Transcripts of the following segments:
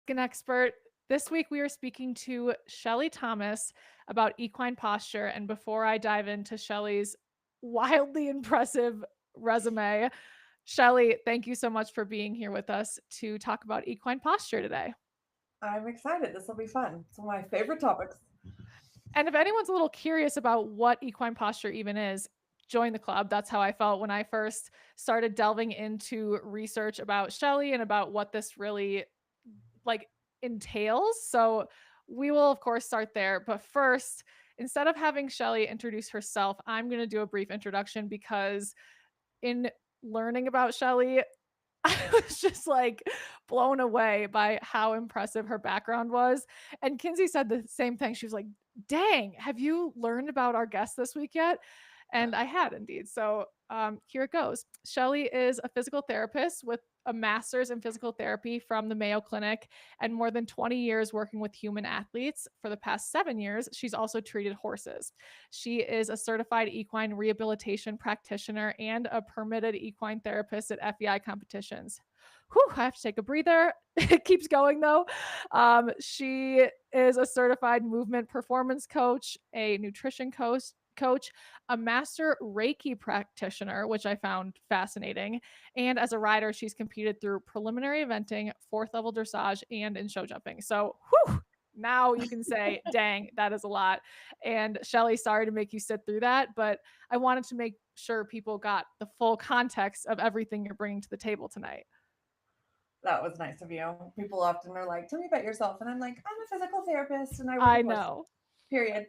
an expert. This week we are speaking to Shelley Thomas about equine posture. And before I dive into Shelley's wildly impressive resume, Shelley, thank you so much for being here with us to talk about equine posture today. I'm excited. This will be fun. It's one of my favorite topics. And if anyone's a little curious about what equine posture even is, join the club. That's how I felt when I first started delving into research about Shelley and about what this really like entails. So we will of course start there. But first, instead of having Shelley introduce herself, I'm going to do a brief introduction because in learning about Shelley, I was just like blown away by how impressive her background was. And Kinsey said the same thing. She was like, dang, have you learned about our guest this week yet? And I had indeed. So here it goes. Shelley is a physical therapist with a master's in physical therapy from the Mayo Clinic and more than 20 years working with human athletes. For the past 7 years, she's also treated horses. She is a certified equine rehabilitation practitioner and a permitted equine therapist at FEI competitions. Whew, I have to take a breather. It keeps going though. She is a certified movement performance coach, a nutrition coach, a master Reiki practitioner, which I found fascinating. And as a rider, she's competed through preliminary eventing, fourth level dressage, and in show jumping. So, whew, now you can say, dang, that is a lot. And Shelley, sorry to make you sit through that, but I wanted to make sure people got the full context of everything you're bringing to the table tonight. That was nice of you. People often are like, "Tell me about yourself," and I'm like, "I'm a physical therapist and I work I with horses." know. Period.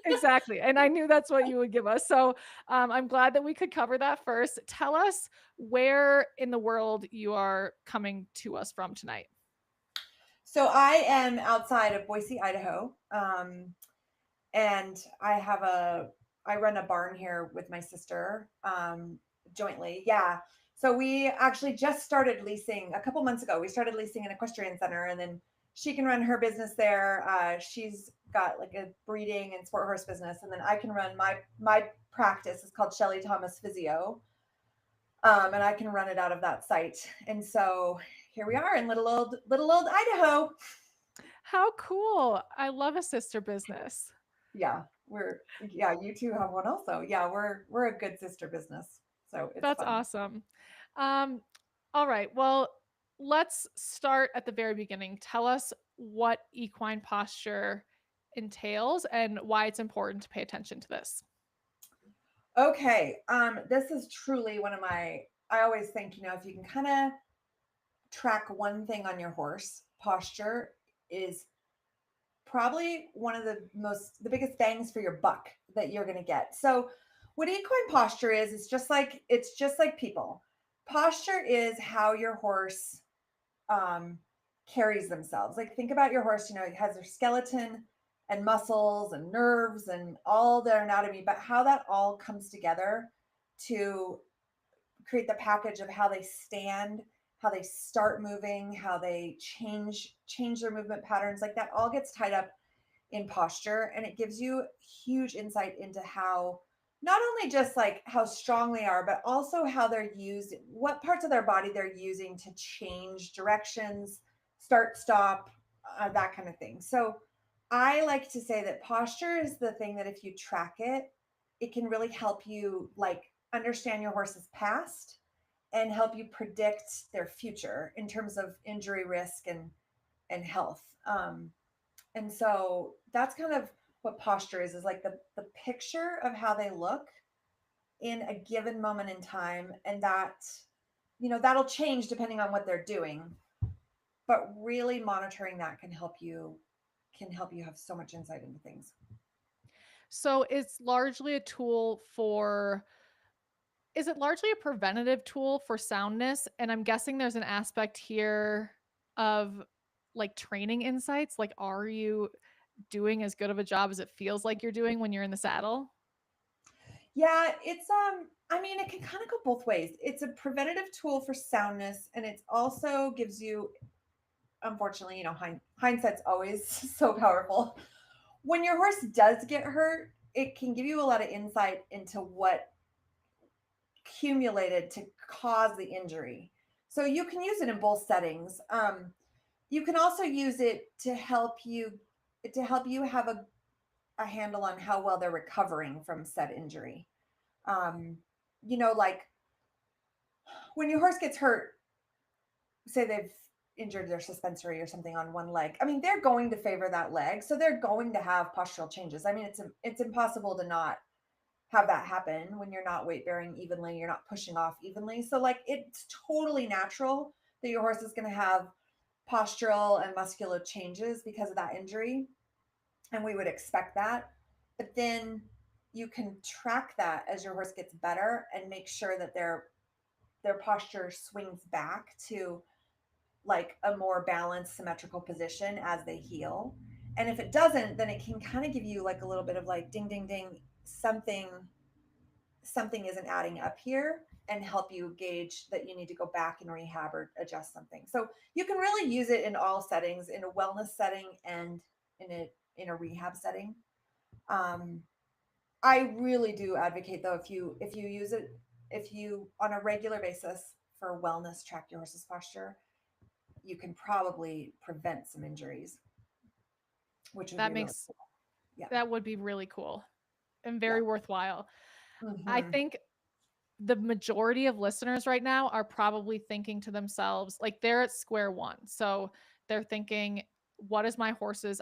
Exactly. And I knew that's what you would give us. So I'm glad that we could cover that first. Tell us where in the world you are coming to us from tonight. So I am outside of Boise, Idaho, and I run a barn here with my sister jointly. Yeah. So we actually just started leasing a couple months ago. We started leasing an equestrian center, and then she can run her business there. She's got like a breeding and sport horse business, and then I can run my practice. It's called Shelley Thomas Physio, and I can run it out of that site. And so here we are in little old Idaho. How cool. I love a sister business. Yeah, yeah, you two have one also. Yeah, we're a good sister business. So it's That's fun. awesome. Um, all right. Well, let's start at the very beginning. Tell us what equine posture entails and why it's important to pay attention to this. Okay. This is truly one of my I always think, if you can kind of track one thing on your horse, posture is probably one of the biggest bangs for your buck that you're going to get. So what equine posture is, it's just like people. Posture is how your horse um, carries themselves. Like think about your horse, it has their skeleton and muscles and nerves and all their anatomy, but how that all comes together to create the package of how they stand, how they start moving, how they change their movement patterns, like that all gets tied up in posture, and it gives you huge insight into how not only just like how strong they are, but also how they're used, what parts of their body they're using to change directions, start, stop, that kind of thing. So I like to say that posture is the thing that if you track it, it can really help you like understand your horse's past and help you predict their future in terms of injury risk and health. And so that's kind of what posture is like the picture of how they look in a given moment in time, and that'll change depending on what they're doing, but really monitoring that can help you have so much insight into things. So it's largely a tool for is it largely a preventative tool for soundness? And I'm guessing there's an aspect here of like training insights. Like, are you doing as good of a job as it feels like you're doing when you're in the saddle? Yeah, it's I mean, it can kind of go both ways. It's a preventative tool for soundness, and it also gives you, unfortunately, hindsight's always so powerful. When your horse does get hurt, it can give you a lot of insight into what accumulated to cause the injury. So you can use it in both settings. You can also use it to help you have a handle on how well they're recovering from said injury. Um, like when your horse gets hurt, say they've injured their suspensory or something on one leg. I mean, they're going to favor that leg, so they're going to have postural changes. I mean, it's impossible to not have that happen when you're not weight bearing evenly, you're not pushing off evenly. So like it's totally natural that your horse is going to have postural and muscular changes because of that injury, and we would expect that. But then you can track that as your horse gets better and make sure that their posture swings back to like a more balanced symmetrical position as they heal. And if it doesn't, then it can kind of give you like a little bit of like ding ding ding, something isn't adding up here, and help you gauge that you need to go back and rehab or adjust something. So you can really use it in all settings, in a wellness setting and in a rehab setting. Um, I really do advocate though, if you use it, if you on a regular basis for wellness track your horse's posture, you can probably prevent some injuries, which would That be really makes cool. Yeah. that would be really cool and Yeah. very worthwhile. I Hmm. think the majority of listeners right now are probably thinking to themselves, like they're at square one. So they're thinking, what is my horse's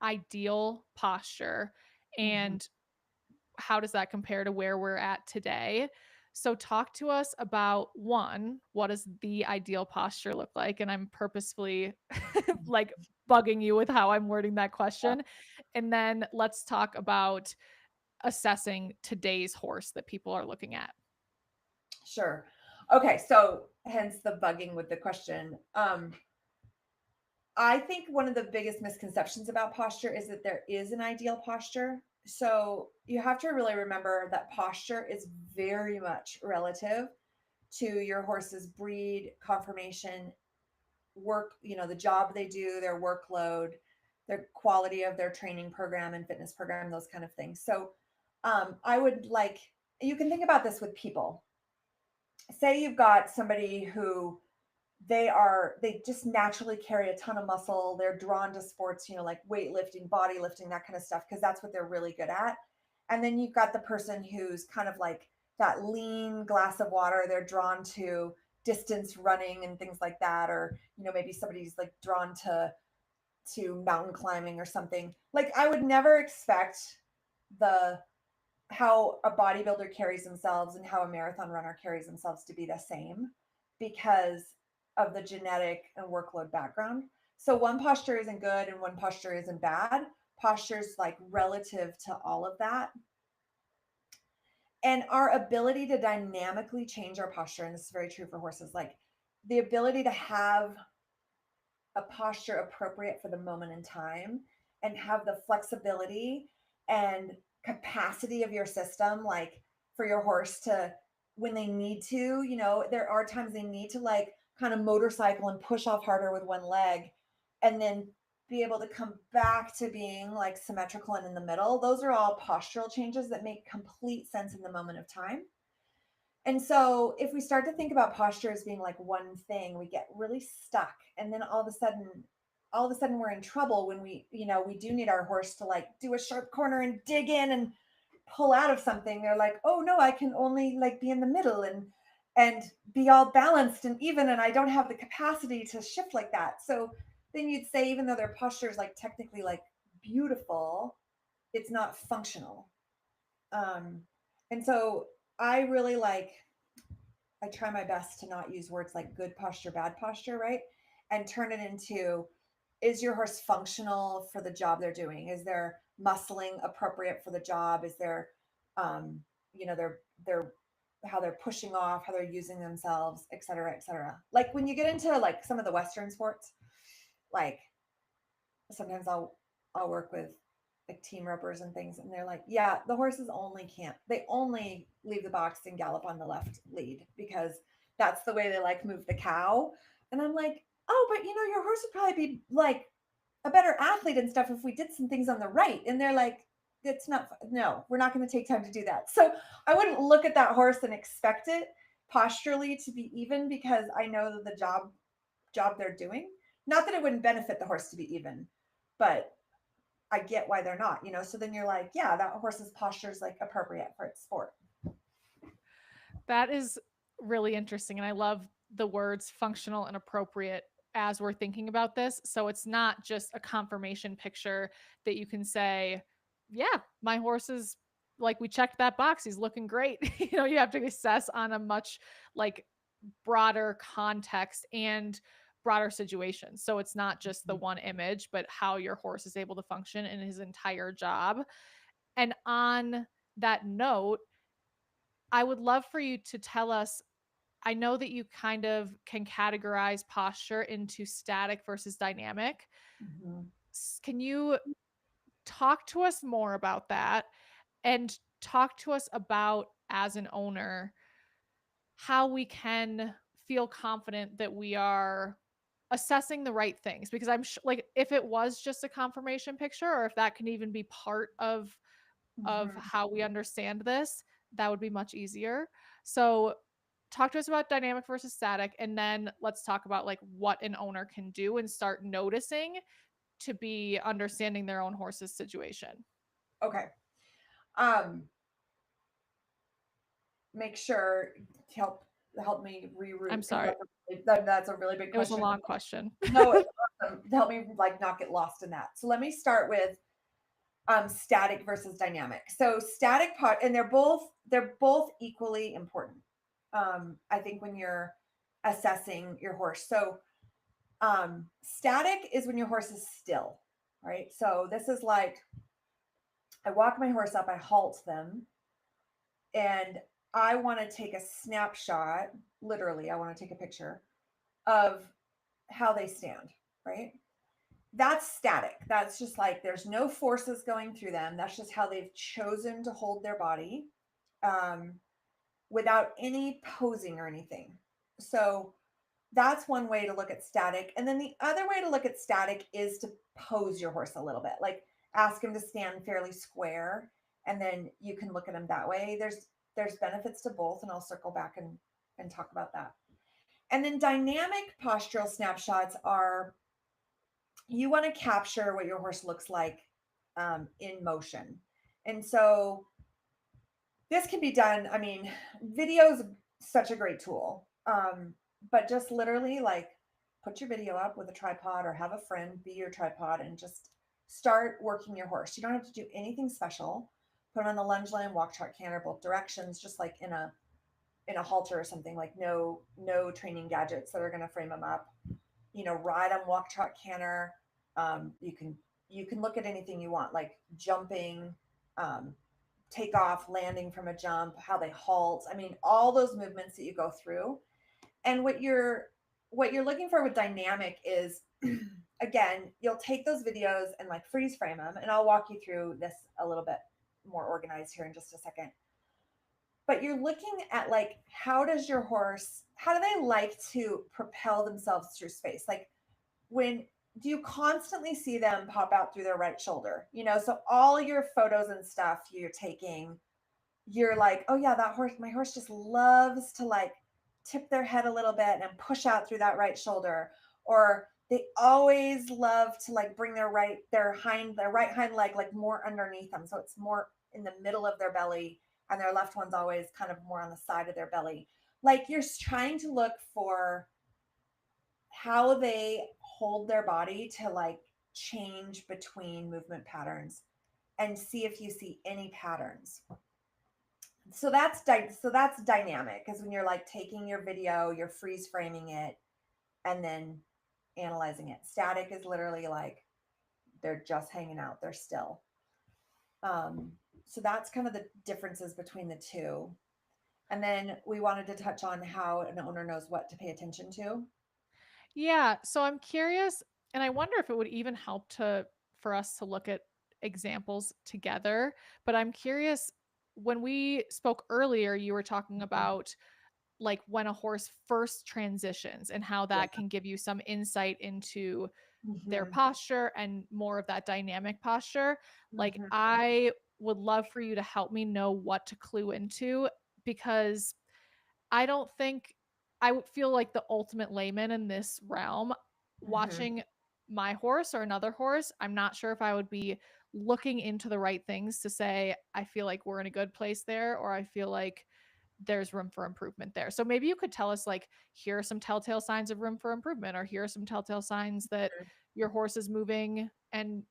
ideal posture? Hmm. And how does that compare to where we're at today? So talk to us about one, what does the ideal posture look like? And I'm purposefully like bugging you with how I'm wording that question. And then let's talk about assessing today's horse that people are looking at. Sure. Okay, so hence the bugging with the question. I think one of the biggest misconceptions about posture is that there is an ideal posture. So you have to really remember that posture is very much relative to your horse's breed, conformation, work, the job they do, their workload, their quality of their training program and fitness program, those kind of things. So I would like, you can think about this with people. Say you've got somebody who they just naturally carry a ton of muscle. They're drawn to sports, like weightlifting, bodybuilding, that kind of stuff, because that's what they're really good at. And then you've got the person who's kind of like that lean glass of water. They're drawn to distance running and things like that. Or, maybe somebody's like drawn to mountain climbing or something. Like I would never expect the how a bodybuilder carries themselves and how a marathon runner carries themselves to be the same because of the genetic and workload background. So one posture isn't good and one posture isn't bad. Posture's like relative to all of that. And our ability to dynamically change our posture, and this is very true for horses, like the ability to have a posture appropriate for the moment in time and have the flexibility and capacity of your system, like for your horse to, when they need to, there are times they need to like kind of motorcycle and push off harder with one leg and then be able to come back to being like symmetrical and in the middle. Those are all postural changes that make complete sense in the moment of time. And so if we start to think about posture as being like one thing, we get really stuck. And then all of a sudden we're in trouble when we do need our horse to like do a sharp corner and dig in and pull out of something. They're like, oh no, I can only like be in the middle and be all balanced and even, and I don't have the capacity to shift like that. So then you'd say, even though their posture is like technically like beautiful, it's not functional. Um, and so I really like, I try my best to not use words like good posture, bad posture, right? And turn it into, is your horse functional for the job they're doing? Is their muscling appropriate for the job? Is their, their how they're pushing off, how they're using themselves, et cetera, et cetera. Like when you get into like some of the Western sports, like sometimes I'll work with like team ropers and things, and they're like, yeah, the horses they only leave the box and gallop on the left lead because that's the way they like move the cow. And I'm like, oh, but your horse would probably be like a better athlete and stuff if we did some things on the right. And they're like, it's not, no, we're not going to take time to do that. So I wouldn't look at that horse and expect it posturally to be even, because I know that the job they're doing Not that it wouldn't benefit the horse to be even, but I get why they're not, So then you're like, yeah, that horse's posture is like appropriate for its sport. That is really interesting, and I love the words functional and appropriate as we're thinking about this. So it's not just a confirmation picture that you can say, "Yeah, my horse is like we checked that box. He's looking great." You have to assess on a much like broader context and broader situation. So it's not just the Mhm. one image, but how your horse is able to function in his entire job. And on that note, I would love for you to tell us, I know that you kind of can categorize posture into static versus dynamic. Mhm. Can you talk to us more about that and talk to us about, as an owner, how we can feel confident that we are assessing the right things? Because like if it was just a confirmation picture, or if that can even be part of Mhm. how we understand this, that would be much easier. So, talk to us about dynamic versus static, and then let's talk about like what an owner can do and start noticing to be understanding their own horse's situation. Okay. Um, Make sure to help me reroute I'm because sorry. that's a really big It was a question. long question. No, it's awesome. Help me like not get lost in that. So let me start with static versus dynamic. So static pot, and they're both equally important. I think when you're assessing your horse. So static is when your horse is still, right? So this is like I walk my horse up, I halt them, and I want to take a snapshot. Literally, I want to take a picture of how they stand, right? That's static. That's just like there's no forces going through them. That's just how they've chosen to hold their body um, without any posing or anything. So that's one way to look at static. And then the other way to look at static is to pose your horse a little bit, like ask him to stand fairly square, and then you can look at him that way. There's benefits to both, and I'll circle back and talk about that. And then dynamic postural snapshots are you want to capture what your horse looks like in motion. And so this can be done. I mean, video is such a great tool, but just literally like put your video up with a tripod or have a friend be your tripod and just start working your horse. You don't have to do anything special. Put them on the lunge line, walk, trot, canter, both directions, just like in a halter or something. Like no training gadgets that are going to frame them up. Ride them, walk, trot, canter. You can look at anything you want, like jumping, um, take off, landing from a jump, how they halt. I mean, all those movements that you go through. And what you're looking for with dynamic is again, you'll take those videos and like freeze frame them, and I'll walk you through this a little bit more organized here in just a second. But you're looking at like how do they like to propel themselves through space? Like when do you constantly see them pop out through their right shoulder? So all your photos and stuff you're taking, you're like, oh yeah, my horse just loves to like tip their head a little bit and push out through that right shoulder. Or they always love to like bring their right hind leg like more underneath them. So it's more in the middle of their belly, and their left one's always kind of more on the side of their belly. Like you're trying to look for how they hold their body to like change between movement patterns and see if you see any patterns. So that's dynamic, is when you're like taking your video, you're freeze framing it, and then analyzing it. Static is literally like they're just hanging out, they're still. Um, so that's kind of the differences between the two. And then we wanted to touch on how an owner knows what to pay attention to. Yeah, so I'm curious, and I wonder if it would even help to for us to look at examples together, but I'm curious, when we spoke earlier, you were talking Mhm. about like when a horse first transitions and how Yeah. that can give you some insight into their Hmm. posture and more of that dynamic posture. Like, Hmm. I would love for you to help me know what to clue into, because I don't think I would feel like the ultimate layman in this realm Mhm. watching my horse or another horse, I'm not sure if I would be looking into the right things to say, I feel like we're in a good place there, or I feel like there's room for improvement there. So maybe you could tell us, like, here are some telltale signs of room for improvement, or here are some telltale signs that your horse is moving and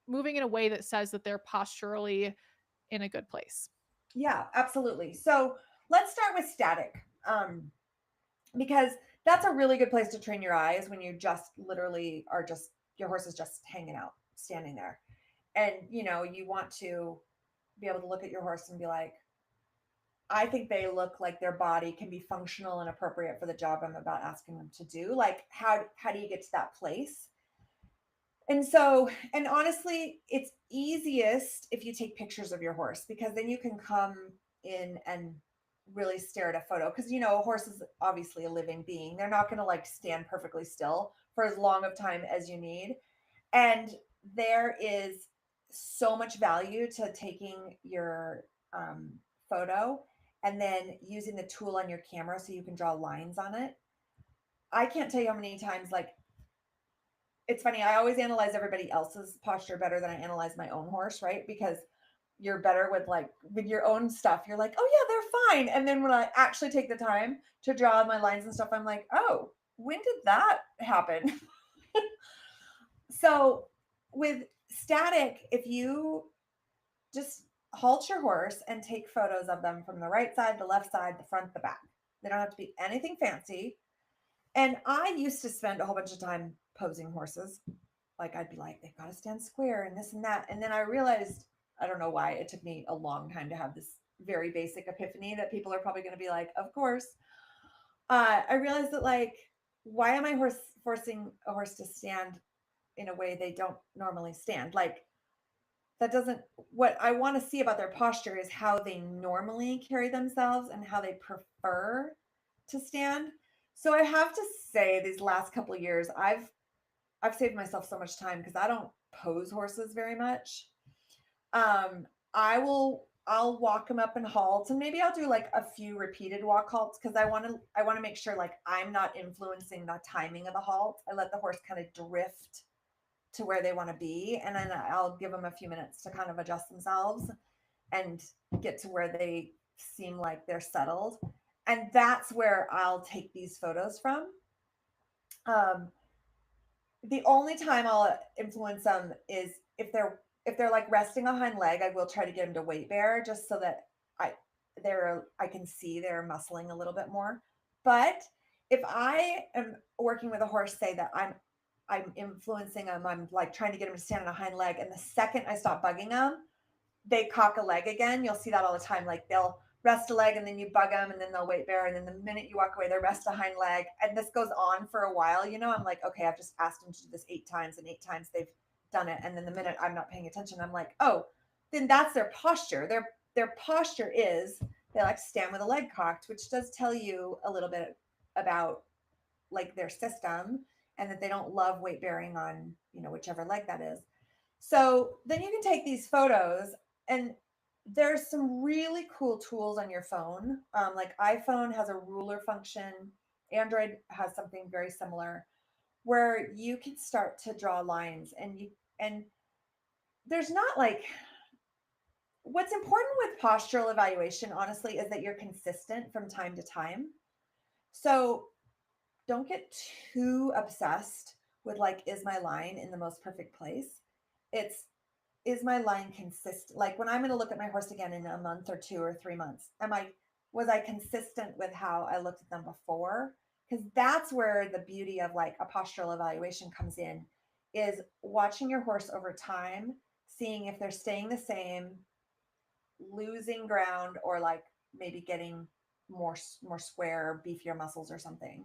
moving in a way that says that they're posturally in a good place. Yeah, absolutely. So let's start with static. Because that's a really good place to train your eyes when you just literally are just your horse is just hanging out, standing there. And you want to be able to look at your horse and be like, I think they look like their body can be functional and appropriate for the job I'm about asking them to do. Like how do you get to that place? And so, and honestly, it's easiest if you take pictures of your horse because then you can come in and really stare at a photo because a horse is obviously a living being. They're not going to like stand perfectly still for as long of time as you need. And there is so much value to taking your um, photo and then using the tool on your camera so you can draw lines on it. I can't tell you how many times, like, it's funny, I always analyze everybody else's posture better than I analyze my own horse, right? Because you're better with like with your own stuff. You're like, oh yeah, they're fine. And then when I actually take the time to draw my lines and stuff, I'm like, oh, when did that happen? So with static, if you just halt your horse and take photos of them from the right side, the left side, the front, the back. They don't have to be anything fancy. And I used to spend a whole bunch of time posing horses. Like I'd be like, they've got to stand square and this and that. And then I realized, I don't know why, it took me a long time to have this very basic epiphany that people are probably going to be like, of course. I realized that like, why am I forcing a horse to stand in a way they don't normally stand? Like that doesn't, what I want to see about their posture is how they normally carry themselves and how they prefer to stand. So I have to say these last couple of years I've saved myself so much time because I don't pose horses very much. I'll walk them up in halts and maybe I'll do like a few repeated walk halts because I want to make sure like I'm not influencing the timing of the halt. I let the horse kind of drift to where they want to be and then I'll give them a few minutes to kind of adjust themselves and get to where they seem like they're settled. And that's where I'll take these photos from. Um, the only time I'll influence them is if they're like resting a hind leg, I will try to get them to weight bear just so that I I can see they're muscling a little bit more. But if I am working with a horse, say that I'm influencing them, I'm like trying to get them to stand on a hind leg, and the second I stop bugging them, they cock a leg again. You'll see that all the time. Like they'll rest a leg and then you bug them and then they'll weight bear. And then the minute you walk away, they rest a hind leg. And this goes on for a while. I'm like, okay, I've just asked them to do this 8 times and 8 times they've done it. And then the minute I'm not paying attention, I'm like, oh, then that's their posture. Their posture is they like to stand with a leg cocked, which does tell you a little bit about like their system and that they don't love weight bearing on, whichever leg that is. So then you can take these photos and there's some really cool tools on your phone. Like iPhone has a ruler function. Android has something very similar where you can start to draw lines and there's not like what's important with postural evaluation, honestly, is that you're consistent from time to time. So don't get too obsessed with like, is my line in the most perfect place? It's is my line consistent? Like when I'm going to look at my horse again in a month or 2 or 3 months, was I consistent with how I looked at them before? Because that's where the beauty of like a postural evaluation comes in, is watching your horse over time, seeing if they're staying the same, losing ground, or like maybe getting more square, beefier muscles or something.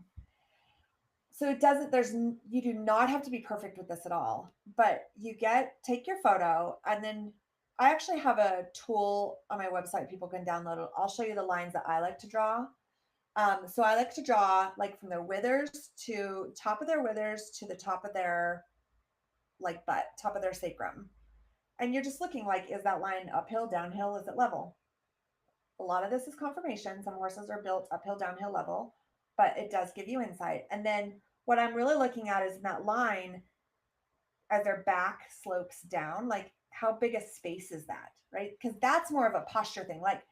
So it doesn't you do not have to be perfect with this at all, but take your photo and then I actually have a tool on my website people can download it. I'll show you the lines that I like to draw. So I like to draw like from their withers to top of their withers to the top of their like butt, top of their sacrum. And you're just looking like, is that line uphill, downhill, is it level? A lot of this is confirmation. Some horses are built uphill, downhill, level, but it does give you insight. And then What I'm really looking at is in that line as their back slopes down, like how big a space is that, right? Because that's more of a posture thing. Like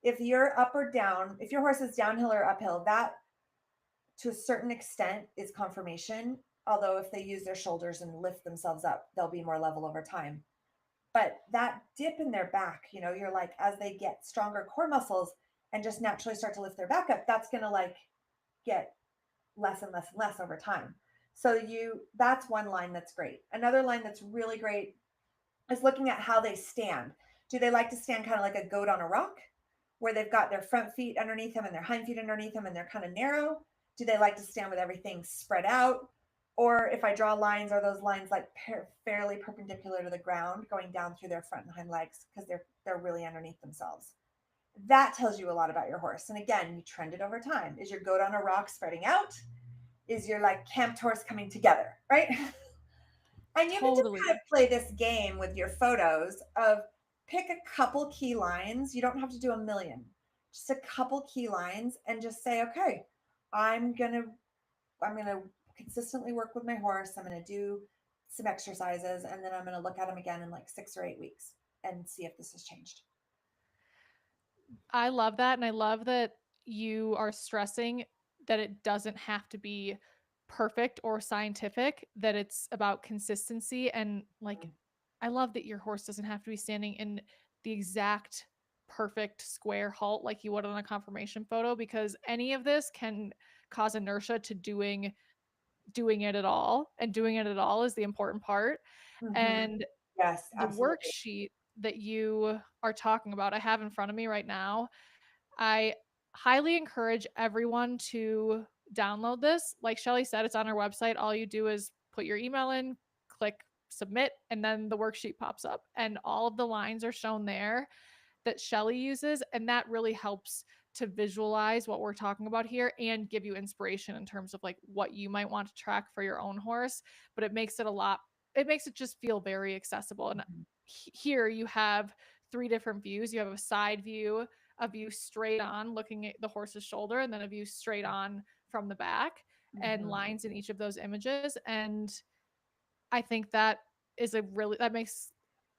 if you're up or down, if your horse is downhill or uphill, that to a certain extent is confirmation. Although if they use their shoulders and lift themselves up, they'll be more level over time. But that dip in their back, you're like, as they get stronger core muscles and just naturally start to lift their back up, that's going to like get less and less and less over time. So that's one line that's great. Another line that's really great is looking at how they stand. Do they like to stand kind of like a goat on a rock, where they've got their front feet underneath them and their hind feet underneath them and they're kind of narrow? Do they like to stand with everything spread out? Or if I draw lines, are those lines like fairly perpendicular to the ground, going down through their front and hind legs because they're really underneath themselves? That tells you a lot about your horse. And again, you trend it over time. Is your goat on a rock spreading out? Is your like camped horse coming together, right? And you can just kind Totally. of play this game with your photos of pick a couple key lines. You don't have to do a million, just a couple key lines and just say, okay, I'm going to, I'm going to consistently work with my horse. I'm going to do some exercises and then I'm going to look at him again in like 6 or 8 weeks and see if this has changed. I love that, and I love that you are stressing that it doesn't have to be perfect or scientific, that it's about consistency and, like, I love that your horse doesn't have to be standing in the exact perfect square halt like you would on a confirmation photo, because any of this can cause inertia to doing it at all, and doing it at all is the important part, Mm-hmm. and Yes, the absolutely. worksheet that you are talking about, I have in front of me right now. I highly encourage everyone to download this. Like Shelley said, it's on our website. All you do is put your email in, click submit, and then the worksheet pops up. And all of the lines are shown there that Shelley uses. And that really helps to visualize what we're talking about here and give you inspiration in terms of like what you might want to track for your own horse. But it makes it just feel very accessible. And Mhm. here you have three different views. You have a side view, a view straight on looking at the horse's shoulder, and then a view straight on from the back, and Mhm. lines in each of those images. And I think that makes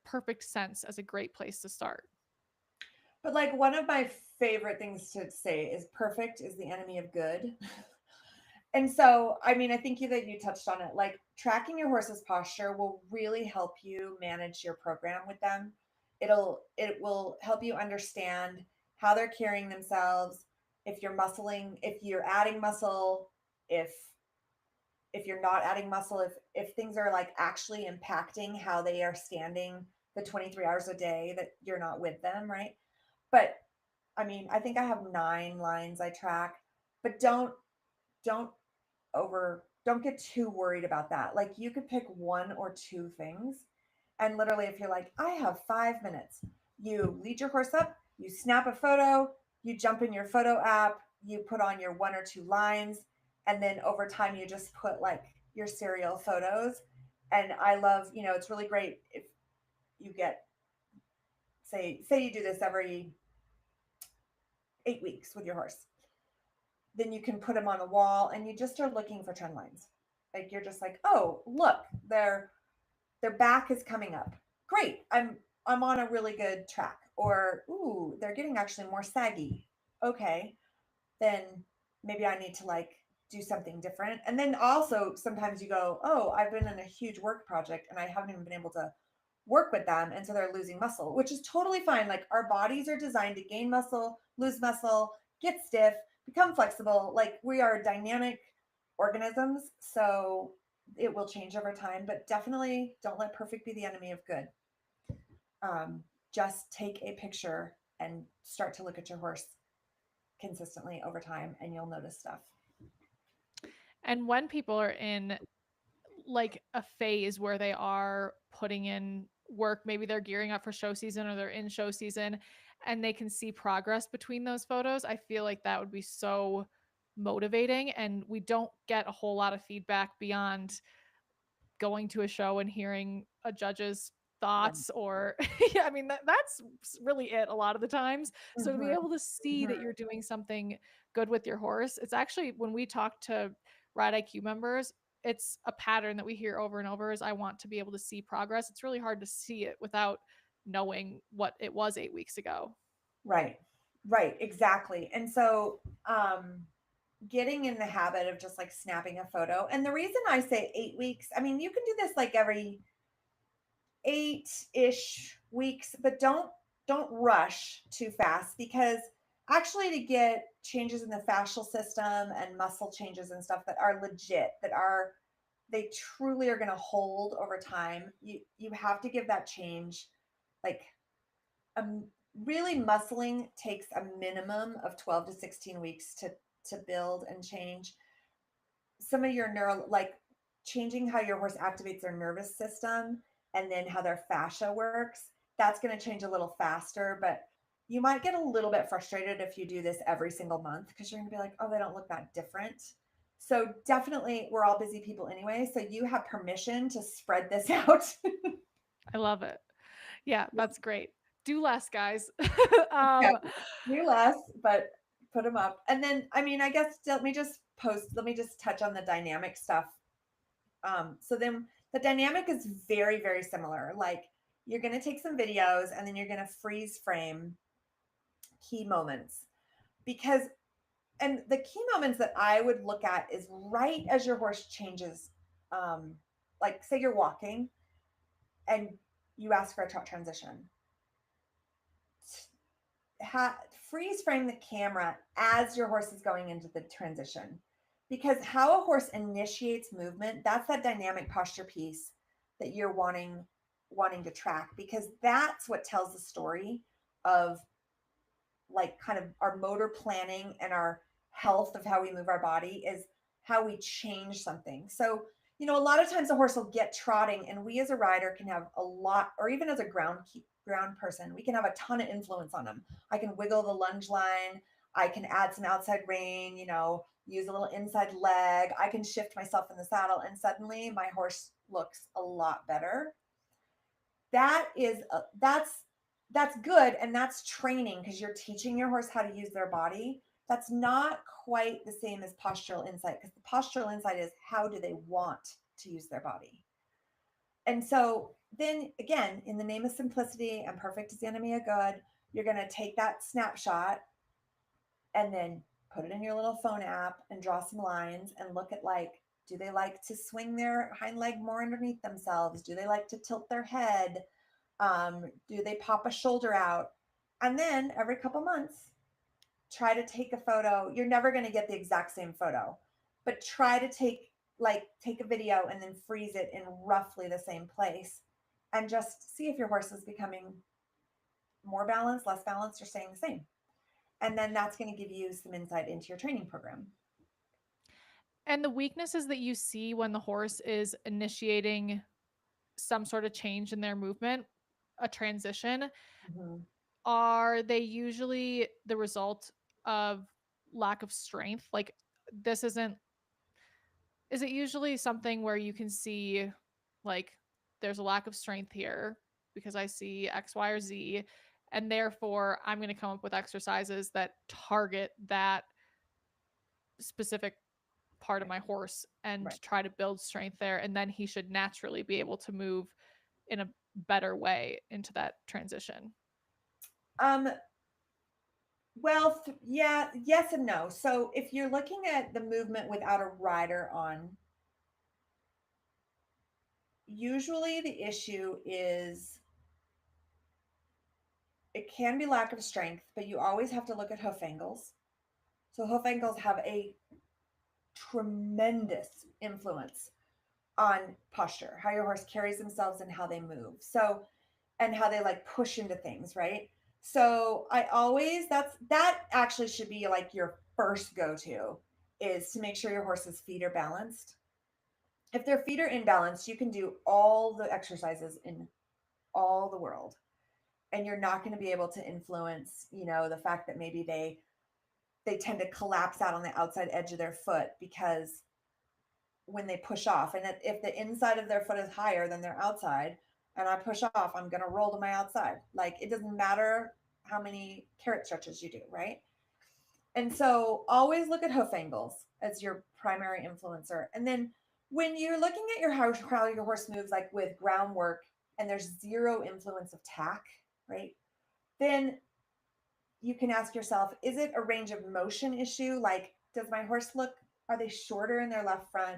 perfect sense as a great place to start. But like one of my favorite things to say is perfect is the enemy of good. And so, I mean, I think that you touched on it. Like tracking your horse's posture will really help you manage your program with them. It will help you understand how they're carrying themselves, if you're muscling, if you're adding muscle, if if you're not adding muscle, if things are like actually impacting how they are standing the 23 hours a day that you're not with them, right? But I mean, I think I have 9 lines I track, but don't don't get too worried about that. Like you could pick one or two things. And literally, if you're like, I have 5 minutes, you lead your horse up, you snap a photo, you jump in your photo app, you put on your one or two lines, and then over time, you just put like your serial photos. And I love, it's really great if you get, say you do this every 8 weeks with your horse, then you can put them on a wall and you just are looking for trend lines. Like you're just like, oh, look, their back is coming up. Great. I'm on a really good track. Or ooh, they're getting actually more saggy. Okay. Then maybe I need to like do something different. And then also sometimes you go, oh, I've been in a huge work project and I haven't even been able to work with them. And so they're losing muscle, which is totally fine. Like our bodies are designed to gain muscle, lose muscle, get stiff, become flexible. Like we are dynamic organisms. So it will change over time, but definitely don't let perfect be the enemy of good. Um, just take a picture and start to look at your horse consistently over time, and you'll notice stuff. And when people are in like a phase where they are putting in work, maybe they're gearing up for show season or they're in show season and they can see progress between those photos, I feel like that would be so motivating. And we don't get a whole lot of feedback beyond going to a show and hearing a judge's Yeah. thoughts or yeah, I mean that's really it a lot of the times. So to be Mm-hmm. able to see that Mm-hmm. you're doing something good with your horse, it's actually when we talk to Ride IQ members, it's a pattern that we hear over and over is I want to be able to see progress. It's really hard to see it without knowing what it was 8 weeks ago. Right. Right. Exactly. And so, getting in the habit of just like snapping a photo. And the reason I say 8 weeks, I mean, you can do this like every 8-ish weeks, but don't rush too fast, because actually to get changes in the fascial system and muscle changes and stuff that are legit, that are, they truly are going to hold over time, you have to give that change like, um, really muscling takes a minimum of 12 to 16 weeks to build and change some of your neural, like changing how your horse activates their nervous system and then how their fascia works. That's going to change a little faster, but you might get a little bit frustrated if you do this every single month, because you're going to be like, oh, they don't look that different. So definitely, we're all busy people anyway, so you have permission to spread this out. I love it. Yeah, that's great. Do less, guys. Yeah, um, do less, but put them up. And then, I mean, I guess let me just touch on the dynamic stuff. So then the dynamic is very, very similar. Like, you're going to take some videos and then you're going to freeze frame key moments, because, and the key moments that I would look at is right as your horse changes. Like, say you're walking and you ask for a trot transition, freeze frame the camera as your horse is going into the transition, because how a horse initiates movement, that's that dynamic posture piece that you're wanting to track, because that's what tells the story of like kind of our motor planning and our health of how we move our body, is how we change something. So, a lot of times a horse will get trotting, and we as a rider can have a lot, or even as a ground person, we can have a ton of influence on them. I can wiggle the lunge line. I can add some outside rein, use a little inside leg. I can shift myself in the saddle, and suddenly my horse looks a lot better. That's good, and that's training, because you're teaching your horse how to use their body. That's not quite the same as postural insight, because the postural insight is how do they want to use their body. And so then again, in the name of simplicity, and perfect is the enemy of good, you're going to take that snapshot and then put it in your little phone app and draw some lines and look at, like, do they like to swing their hind leg more underneath themselves? Do they like to tilt their head? Do they pop a shoulder out? And then every couple months, try to take a photo. You're never going to get the exact same photo, but try to take a video and then freeze it in roughly the same place, and just see if your horse is becoming more balanced, less balanced, or staying the same. And then that's going to give you some insight into your training program. and the weaknesses that you see when the horse is initiating some sort of change in their movement, a transition, Mhm. are they usually the result of lack of strength? Like, this isn't, is it usually something where you can see, like, there's a lack of strength here because I see X, Y, or Z, and therefore I'm going to come up with exercises that target that specific part of Right. my horse and Right. try to build strength there, and then he should naturally be able to move in a better way into that transition. Um, well, yeah, yes and no. So if you're looking at the movement without a rider on, usually the issue is, it can be lack of strength, but you always have to look at hoof angles. So hoof angles have a tremendous influence on posture, how your horse carries themselves and how they move. So, and how they like push into things, right? So I always, that actually should be like your first go-to, is to make sure your horse's feet are balanced. If their feet are imbalanced, you can do all the exercises in all the world, and you're not going to be able to influence, the fact that maybe they tend to collapse out on the outside edge of their foot, because when they push off, and if the inside of their foot is higher than their outside, and I push off, I'm going to roll to my outside. Like, it doesn't matter how many carrot stretches you do, right? And so always look at hoof angles as your primary influencer. And then when you're looking at your how your horse moves, like with groundwork, and there's zero influence of tack, right? Then you can ask yourself, is it a range of motion issue? Like, does my horse look, are they shorter in their left front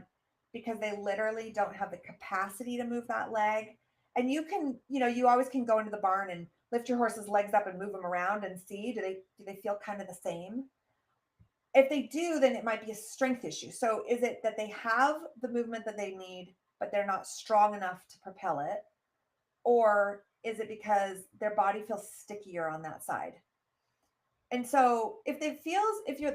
because they literally don't have the capacity to move that leg? And you can, you always can go into the barn and lift your horse's legs up and move them around and see, do they feel kind of the same? If they do, then it might be a strength issue. So is it that they have the movement that they need, but they're not strong enough to propel it? Or is it because their body feels stickier on that side? And so if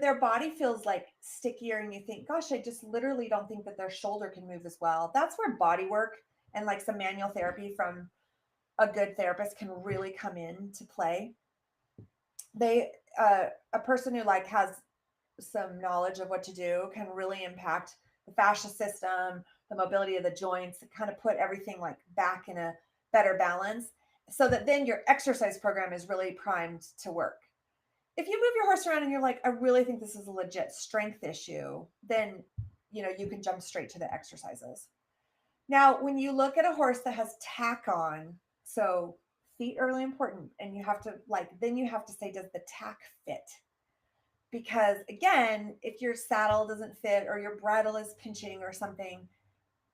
their body feels like stickier and you think, gosh, I just literally don't think that their shoulder can move as well, that's where body work and like some manual therapy from a good therapist can really come into play. They A person who like has some knowledge of what to do can really impact the fascia system, the mobility of the joints, kind of put everything like back in a better balance so that then your exercise program is really primed to work. If you move your horse around and you're like, I really think this is a legit strength issue, then you can jump straight to the exercises. Now, when you look at a horse that has tack on, so feet are really important, and then you have to say, does the tack fit? Because again, if your saddle doesn't fit or your bridle is pinching or something,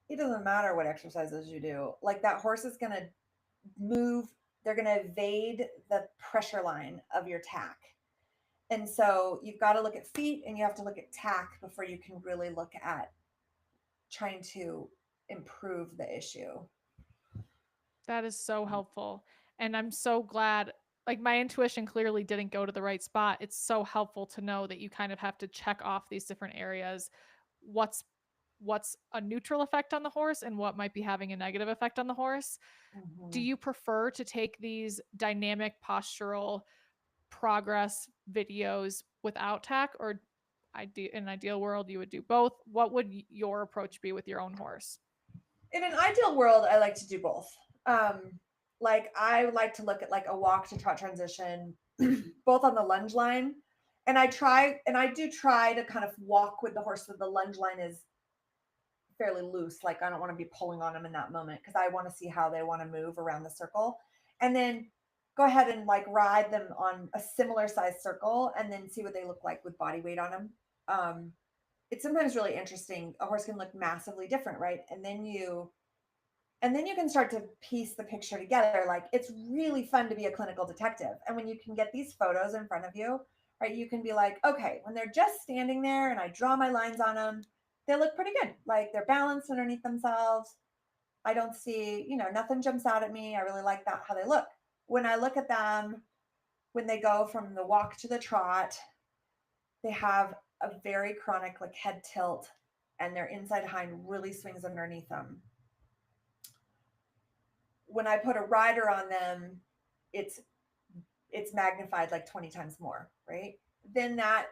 it doesn't matter what exercises you do. Like that horse is going to move, they're going to evade the pressure line of your tack. And so you've got to look at feet and you have to look at tack before you can really look at trying to improve the issue. That is so helpful. And I'm so glad, like, my intuition clearly didn't go to the right spot. It's so helpful to know that you kind of have to check off these different areas. What's what's a neutral effect on the horse and what might be having a negative effect on the horse. Do Mhm. you prefer to take these dynamic postural progress videos without tack, or in an ideal world you would do both? What would your approach be with your own horse? In an ideal world, I like to do both. Like I like to look at like a walk to trot transition, both on the lunge line. And I do try to kind of walk with the horse so the lunge line is fairly loose. Like I don't want to be pulling on them in that moment because I want to see how they want to move around the circle. And then go ahead and like ride them on a similar size circle and then see what they look like with body weight on them. Um, it's sometimes really interesting. A horse can look massively different, right? And then you can start to piece the picture together. Like it's really fun to be a clinical detective. And when you can get these photos in front of you, right, you can be like, okay, when they're just standing there and I draw my lines on them, they look pretty good. Like they're balanced underneath themselves. I don't see, nothing jumps out at me. I really like that, how they look. When I look at them, when they go from the walk to the trot, they have a very chronic like head tilt and their inside hind really swings underneath them. When I put a rider on them, it's it's magnified like 20 times more, right? Then that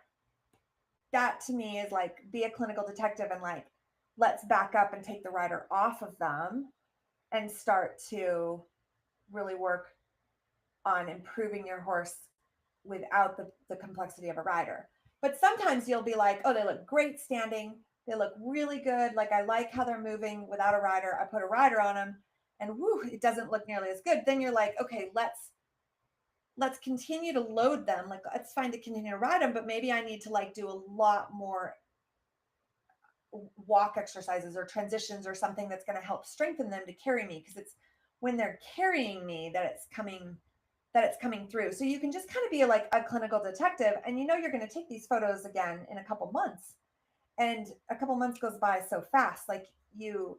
to me is like be a clinical detective and like let's back up and take the rider off of them and start to really work on improving your horse without the complexity of a rider. But sometimes you'll be like, oh, they look great standing. They look really good. Like I like how they're moving without a rider. I put a rider on them and woo, it doesn't look nearly as good. Then you're like, okay, let's continue to load them. Like it's fine to continue to ride them, but maybe I need to like do a lot more walk exercises or transitions or something that's going to help strengthen them to carry me because it's when they're carrying me that it's coming through. So you can just kind of be like a clinical detective and you're going to take these photos again in a couple months. And a couple months goes by so fast. Like you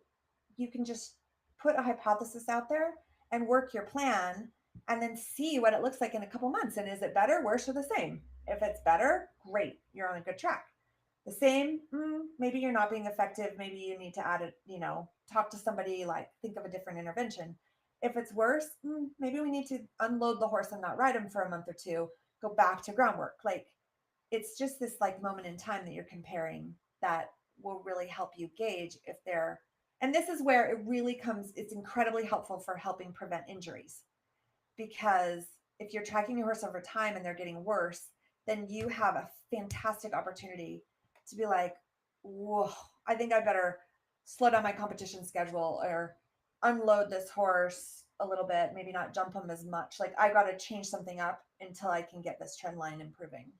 can just put a hypothesis out there and work your plan and then see what it looks like in a couple months. And is it better, worse, or the same? If it's better, great, you're on a good track. The same, maybe you're not being effective. Maybe you need to add it, talk to somebody, like think of a different intervention. If it's worse, maybe we need to unload the horse and not ride him for a month or two, go back to groundwork. Like it's just this like moment in time that you're comparing that will really help you gauge if they're, and this is where it really comes, it's incredibly helpful for helping prevent injuries because if you're tracking your horse over time and they're getting worse, then you have a fantastic opportunity to be like, whoa, I think I better slow down my competition schedule or unload this horse a little bit, maybe not jump him as much. Like I got to change something up until I can get this trend line improving.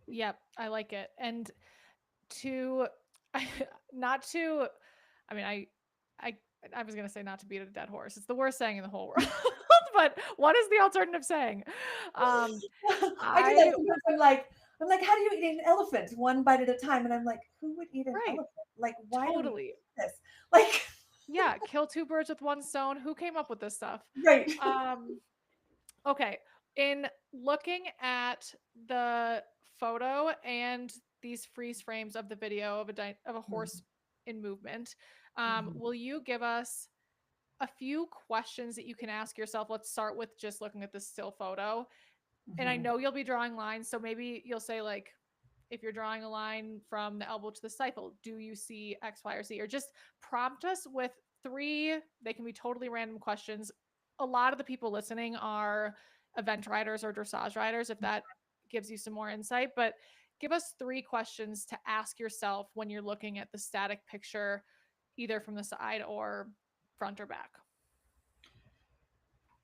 Yep, I like it. And to not to I mean, I I was gonna say not to beat a dead horse. It's the worst saying in the whole world. But what is the alternative saying? Um, I do that I sometimes. I'm like, how do you eat an elephant? One bite at a time. And I'm like, who would eat an right, elephant? Like, why do we do totally. this? Like, Yeah, kill two birds with one stone. Who came up with this stuff? right. Um, okay. In looking at the photo and these freeze frames of the video of of a horse in movement, Mhm. will you give us a few questions that you can ask yourself? Let's start with just looking at the still photo. And I Mhm. know you'll be drawing lines, so maybe you'll say like, if you're drawing a line from the elbow to the stifle, do you see X, Y, or Z? Or just prompt us with three, they can be totally random questions. A lot of the people listening are event riders or dressage riders, if that gives you some more insight. But give us three questions to ask yourself when you're looking at the static picture, either from the side or front or back.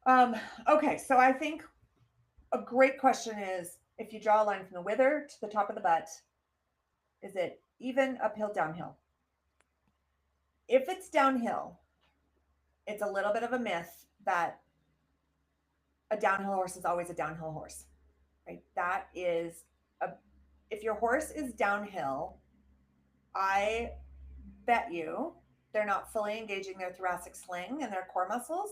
Um, okay, so I think a great question is if you draw a line from the wither to the top of the butt, is it even uphill, downhill? If it's downhill, it's a little bit of a myth that a downhill horse is always a downhill horse, right? That is a, if your horse is downhill, I bet you they're not fully engaging their thoracic sling and their core muscles.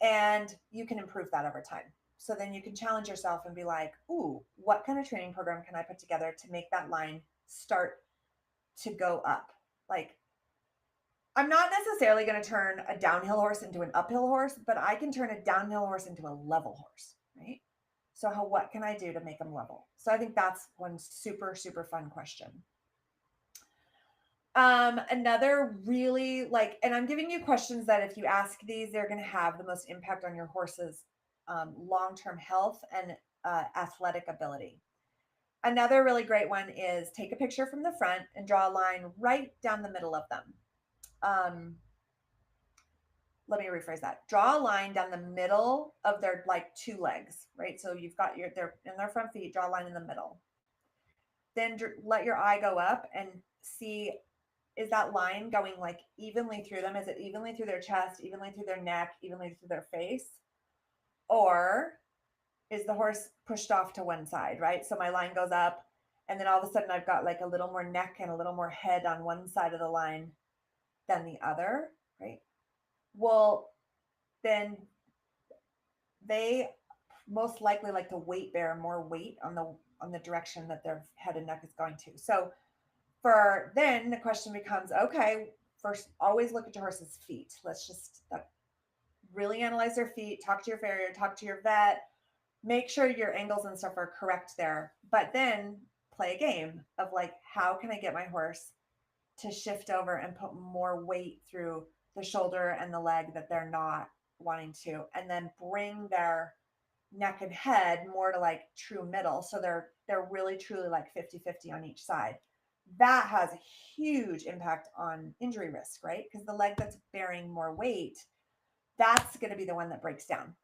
And you can improve that over time. So then you can challenge yourself and be like, ooh, what kind of training program can I put together to make that line start to go up? Like, I'm not necessarily going to turn a downhill horse into an uphill horse, but I can turn a downhill horse into a level horse, right? So, what can I do to make them level? So, I think that's one super, super fun question. Another really like, and I'm giving you questions that if you ask these, they're going to have the most impact on your horse's long-term health and athletic ability. Another really great one is take a picture from the front and draw a line right down the middle of them. Um, Let me rephrase that. Draw a line down the middle of their like two legs, right? So you've got they're in their front feet. Draw a line in the middle. Then let your eye go up and see, is that line going like evenly through them? Is it evenly through their chest, evenly through their neck, evenly through their face? Or is the horse pushed off to one side, right? So my line goes up, and then all of a sudden I've got like a little more neck and a little more head on one side of the line than the other, right? Well, then they most likely like to weight bear more weight on the direction that their head and neck is going to. So for then the question becomes, okay, first always look at your horse's feet. Let's just really analyze their feet, talk to your farrier, talk to your vet, make sure your angles and stuff are correct there. But then play a game of like, how can I get my horse to shift over and put more weight through the shoulder and the leg that they're not wanting to, and then bring their neck and head more to like true middle, so they're really truly like 50-50 on each side. That has a huge impact on injury risk, right? Because the leg that's bearing more weight, that's going to be the one that breaks down.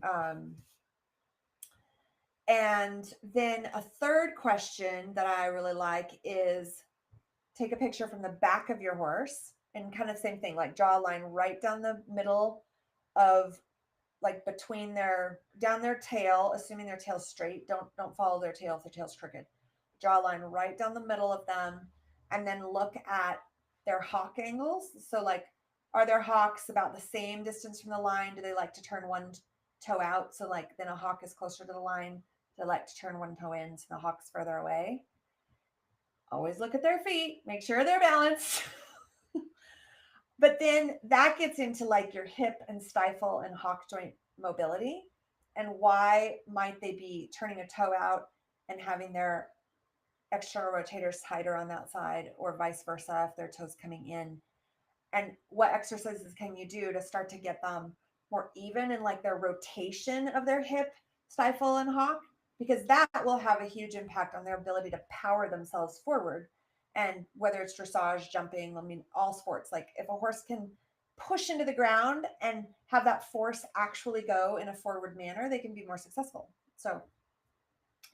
um, and then a third question that I really like is take a picture from the back of your horse and kind of same thing, like draw a line right down the middle of like between their down their tail, assuming their tail's straight. Don't follow their tail if their tail's crooked. Draw a line right down the middle of them, and then look at their hock angles. So like, are their hocks about the same distance from the line? Do they like to turn one toe out? So like then a hock is closer to the line. They like to turn one toe in, so the hock's further away. Always look at their feet, make sure they're balanced. But then that gets into like your hip and stifle and hock joint mobility. And why might they be turning a toe out and having their external rotators tighter on that side, or vice versa if their toes coming in? And what exercises can you do to start to get them more even in like their rotation of their hip, stifle, and hock? because that will have a huge impact on their ability to power themselves forward. And whether it's dressage, jumping, I mean, all sports, like if a horse can push into the ground and have that force actually go in a forward manner, they can be more successful. So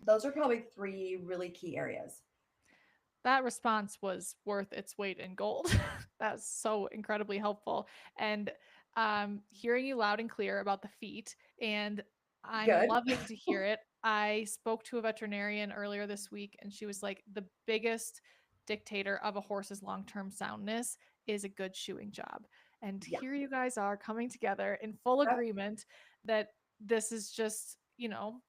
those are probably three really key areas. That response was worth its weight in gold. That's so incredibly helpful. And hearing you loud and clear about the feet, and I'm Good. loving to hear it. I spoke to a veterinarian earlier this week, and she was like, the biggest dictator of a horse's long term soundness is a good shoeing job. And Yeah. here you guys are coming together in full Yep. agreement that this is just,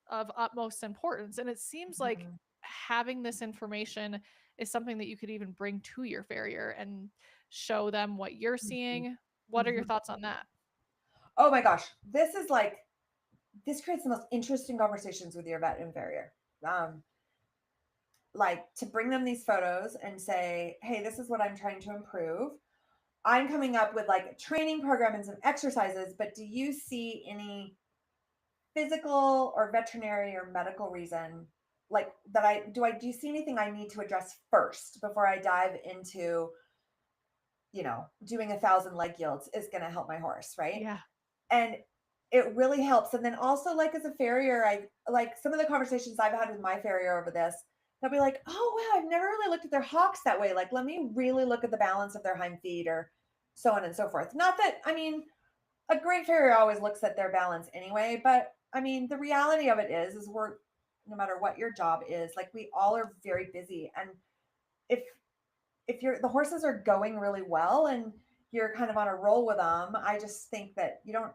of utmost importance. And it seems like Mhm. having this information is something that you could even bring to your farrier and show them what you're Mhm. seeing. What are your Mhm. thoughts on that? Oh my gosh. This creates the most interesting conversations with your vet and farrier. Um, like to bring them these photos and say, hey, this is what I'm trying to improve. I'm coming up with like a training program and some exercises, but do you see any physical or veterinary or medical reason like that do you see anything I need to address first before I dive into, doing 1,000 leg yields is going to help my horse, right? Yeah. And it really helps. And then also, like as a farrier, I like some of the conversations I've had with my farrier over this. They'll be like, "Oh wow, I've never really looked at their hocks that way. Like, let me really look at the balance of their hind feet, or so on and so forth." Not that I mean, a great farrier always looks at their balance anyway, but I mean, the reality of it is we're no matter what your job is, like we all are very busy, and if the horses are going really well and you're kind of on a roll with them, I just think that you don't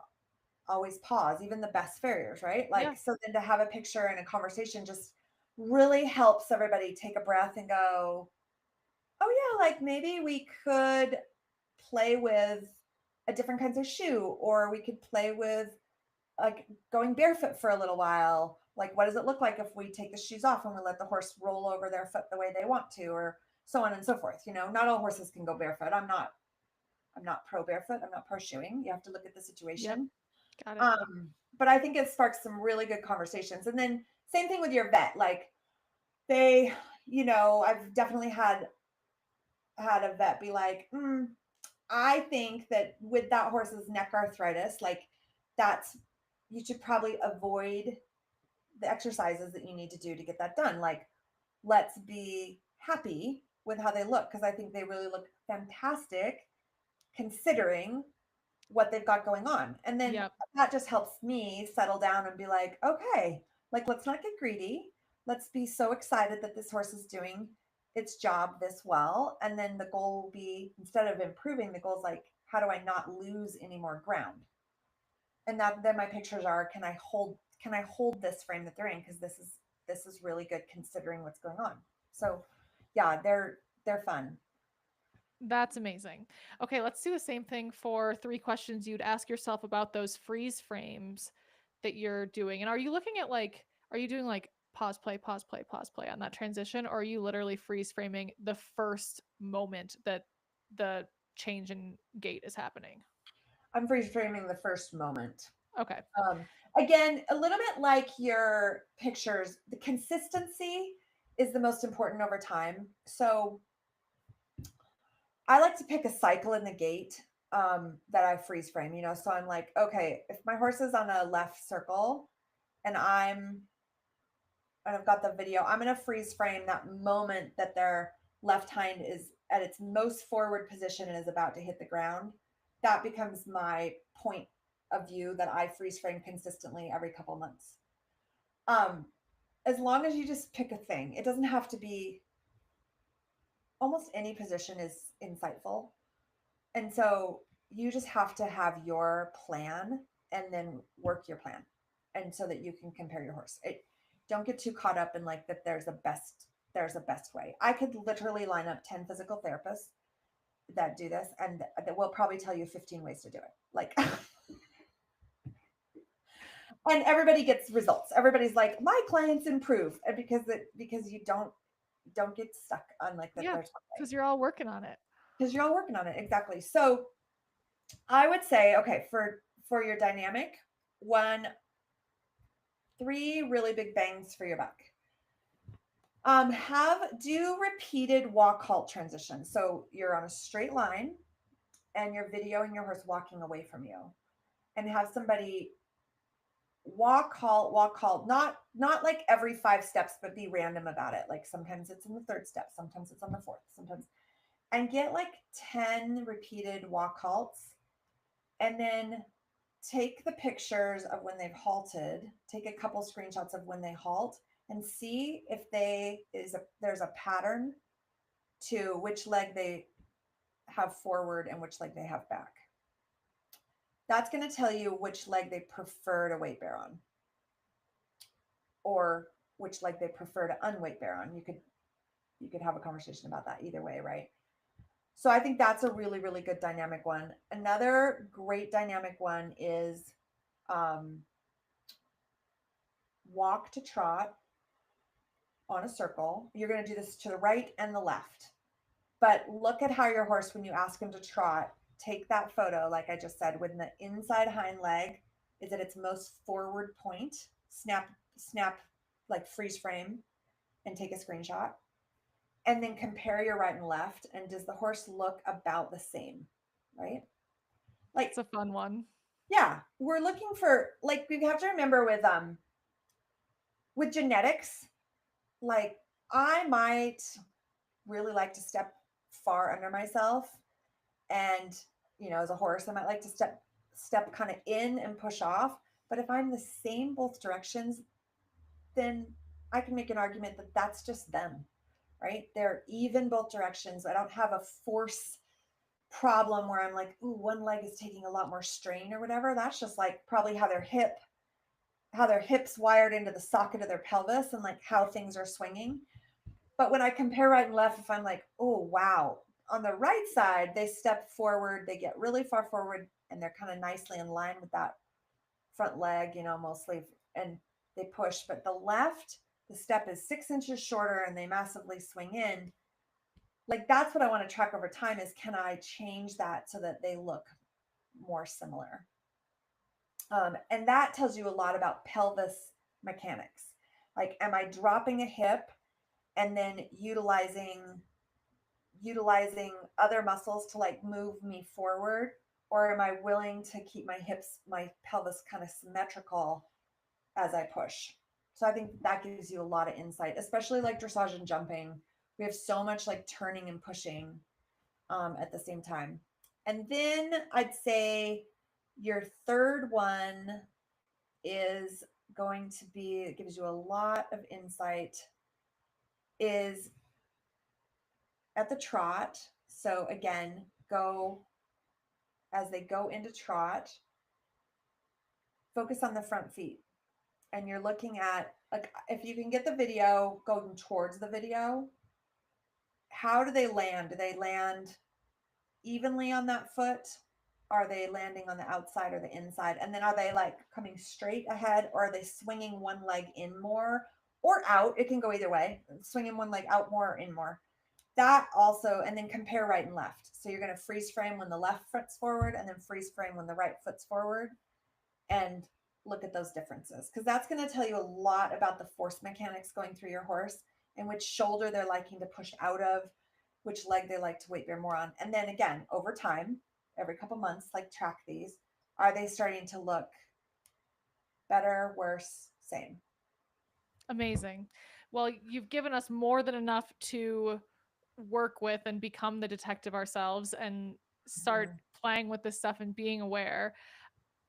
always pause, even the best farriers, right? Yeah. Like, so then to have a picture and a conversation just really helps everybody take a breath and go, oh, yeah, like maybe we could play with a different kinds of shoe, or we could play with like going barefoot for a little while. Like, what does it look like if we take the shoes off and we let the horse roll over their foot the way they want to, or so on and so forth? Not all horses can go barefoot. I'm not pro barefoot. I'm not pro shoeing. You have to look at the Yep. situation. Got it. But I think it sparks some really good conversations. And then same thing with your vet. Like they, I've definitely had a vet be like, I think that with that horse's neck arthritis, like that's you should probably avoid the exercises that you need to do to get that done. Like, let's be happy with how they look because I think they really look fantastic considering what they've got going on. And then Yep. that just helps me settle down and be like, okay, like let's not get greedy. Let's be so excited that this horse is doing its job this well. And then the goal will be instead of improving, the goal is like, how do I not lose any more ground? And that then my pictures are, can I hold this frame that they're in? Because this is really good considering what's going on. So yeah, they're fun. That's amazing. Okay, let's do the same thing for 3 questions you'd ask yourself about those freeze frames that you're doing. And are you doing like pause, play, pause, play, pause, play on that transition? Or are you literally freeze framing the first moment that the change in gait is happening? I'm freeze framing the first moment. Okay. Um, Again, a little bit like your pictures, the consistency is the most important over time. So I like to pick a cycle in the gait that I freeze frame, So I'm like, okay, if my horse is on a left circle and I've got the video, I'm going to freeze frame that moment that their left hind is at its most forward position and is about to hit the ground. That becomes my point of view that I freeze frame consistently every couple months. Um, as long as you just pick a thing, it doesn't have to be almost any position is insightful. And so you just have to have your plan and then work your plan. And so that you can compare your horse. Don't get too caught up in like that there's a best way. I could literally line up 10 physical therapists that do this and that will probably tell you 15 ways to do it. Like and everybody gets results. Everybody's like, my clients improve. And because you don't get stuck on like that Yeah, there's one way. because you're all working on it. Because you're all working on it. Exactly. So I would say, okay, for your dynamic, one, Three really big bangs for your buck. Do repeated walk halt transitions. So you're on a straight line and you're videoing your horse walking away from you, and have somebody walk halt, not like every 5 steps, but be random about it. Like sometimes it's in the third step, sometimes it's on the fourth, sometimes, and get like 10 repeated walk halts, and then take the pictures of when they've halted, take a couple screenshots of when they halt, and see if there's a pattern to which leg they have forward and which leg they have back. That's going to tell you which leg they prefer to weight bear on, or which leg they prefer to unweight bear on. You could have a conversation about that either way, right? So I think that's a really, really good dynamic one. Another great dynamic one is um, walk to trot on a circle. You're going to do this to the right and the left. But look at how your horse, when you ask him to trot, take that photo, like I just said, when the inside hind leg is at its most forward point, snap, like freeze frame and take a screenshot. And then compare your right and left. And does the horse look about the same? Right? Like, It's a fun one. yeah, we're looking for, like, we have to remember with genetics, like I might really like to step far under myself, and as a horse I might like to step kind of in and push off. But if I'm the same both directions, then I can make an argument that that's just them, right? They're even both directions. I don't have a force problem where I'm like, ooh, one leg is taking a lot more strain or whatever. That's just like probably how their hips wired into the socket of their pelvis, and like how things are swinging. But when I compare right and left, if I'm like, oh, wow, on the right side, they step forward, they get really far forward, and they're kind of nicely in line with that front leg, mostly, and they push. But the left, the step is 6 inches shorter and they massively swing in. Like, that's what I want to track over time is, can I change that so that they look more similar? And that tells you a lot about pelvis mechanics. Like, am I dropping a hip and then utilizing other muscles to like move me forward, or am I willing to keep my pelvis kind of symmetrical as I push? So I think that gives you a lot of insight, especially like dressage and jumping. We have so much like turning and pushing at the same time. And then I'd say your third one is going to be, it gives you a lot of insight, is at the trot. So again, as they go into trot, focus on the front feet. And you're looking at, like, if you can get the video going towards the video, how do they land? Do they land evenly on that foot? Are they landing on the outside or the inside? And then are they like coming straight ahead, or are they swinging one leg in more or out? It can go either way, swinging one leg out more or in more. That also, and then compare right and left. So you're going to freeze frame when the left foot's forward and then freeze frame when the right foot's forward, and look at those differences, because that's going to tell you a lot about the force mechanics going through your horse and which shoulder they're liking to push out of, which leg they like to weight bear more on. And then again, over time, every couple months, like track these. Are they starting to look better, worse, same? Amazing. Well, you've given us more than enough to work with and become the detective ourselves and start Mhm. playing with this stuff and being aware.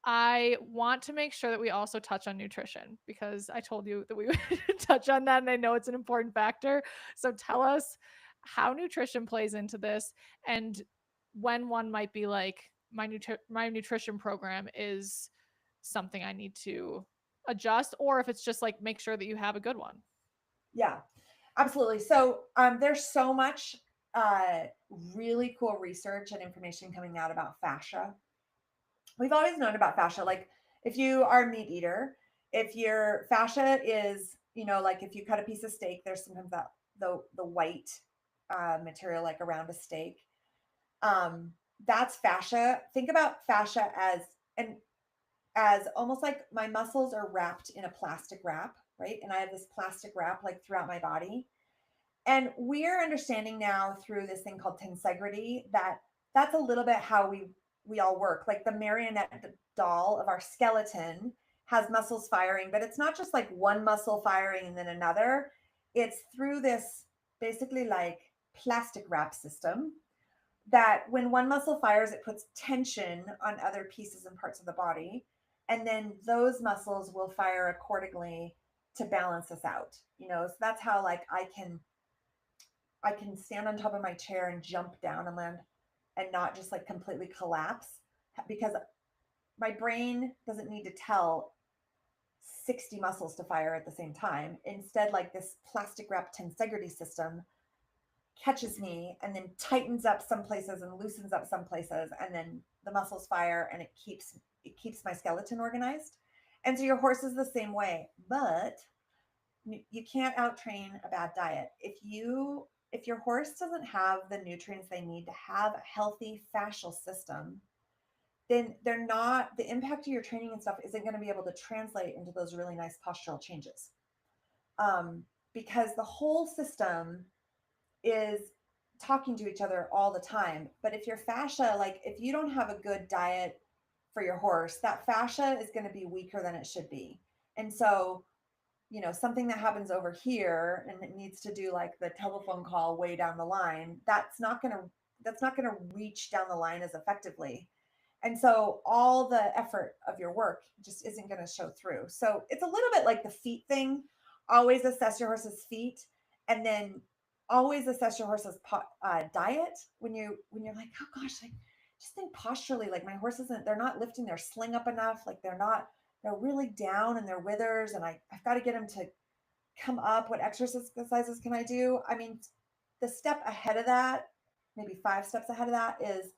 I want to make sure that we also touch on nutrition, because I told you that we would touch on that and I know it's an important factor. So tell us how nutrition plays into this, and when one might be like, my nutrition program is something I need to adjust, or if it's just like make sure that you have a good one. Yeah, absolutely. So there's so much uh, really cool research and information coming out about fascia. We've always known about fascia. Like, if you are a meat eater, if your fascia is, like if you cut a piece of steak, there's sometimes that the white material like around a steak. Um, that's fascia. Think about fascia as, and as almost like my muscles are wrapped in a plastic wrap, right? And I have this plastic wrap like throughout my body. And we're understanding now through this thing called tensegrity that that's a little bit how we all work. Like the marionette doll of our skeleton has muscles firing, but it's not just like one muscle firing and then another. It's through this basically like plastic wrap system that when one muscle fires, it puts tension on other pieces and parts of the body. And then those muscles will fire accordingly to balance us out. So that's how like I can stand on top of my chair and jump down and land and not just like completely collapse because my brain doesn't need to tell 60 muscles to fire at the same time. Instead, like this plastic wrap tensegrity system catches me and then tightens up some places and loosens up some places, and then the muscles fire and it keeps my skeleton organized. And so your horse is the same way, but you can't out train a bad diet. If your horse doesn't have the nutrients they need to have a healthy fascial system, then they're not the impact of your training and stuff isn't going to be able to translate into those really nice postural changes. Because the whole system is talking to each other all the time. But if your fascia, like if you don't have a good diet for your horse, that fascia is going to be weaker than it should be. And so, something that happens over here and it needs to do like the telephone call way down the line, that's not going to reach down the line as effectively. And so all the effort of your work just isn't going to show through. So it's a little bit like the feet thing. Always assess your horse's feet, and then always assess your horse's diet when you're like, oh gosh, like just think posturally. Like my horse isn't. They're not lifting their sling up enough. Like they're not. They're really down in their withers, and I've got to get them to come up. What exercises can I do? I mean, the step ahead of that, maybe 5 steps ahead of that, is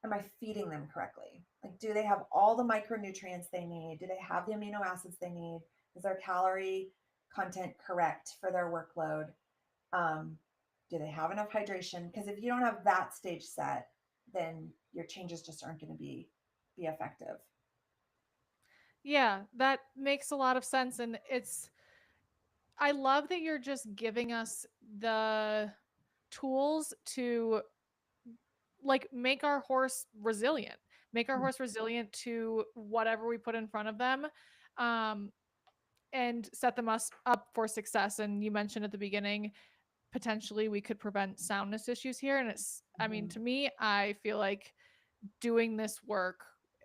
am I feeding them correctly? Like, do they have all the micronutrients they need? Do they have the amino acids they need? Is their calorie content correct for their workload? Um, do they have enough hydration? Because if you don't have that stage set, then your changes just aren't going to be effective. Yeah, that makes a lot of sense. And I love that you're just giving us the tools to like make our horse resilient, make our horse resilient to whatever we put in front of them. Um, and set them us up for success. And you mentioned at the beginning, potentially we could prevent soundness issues here. And I mean, Mhm. to me, I feel like doing this work,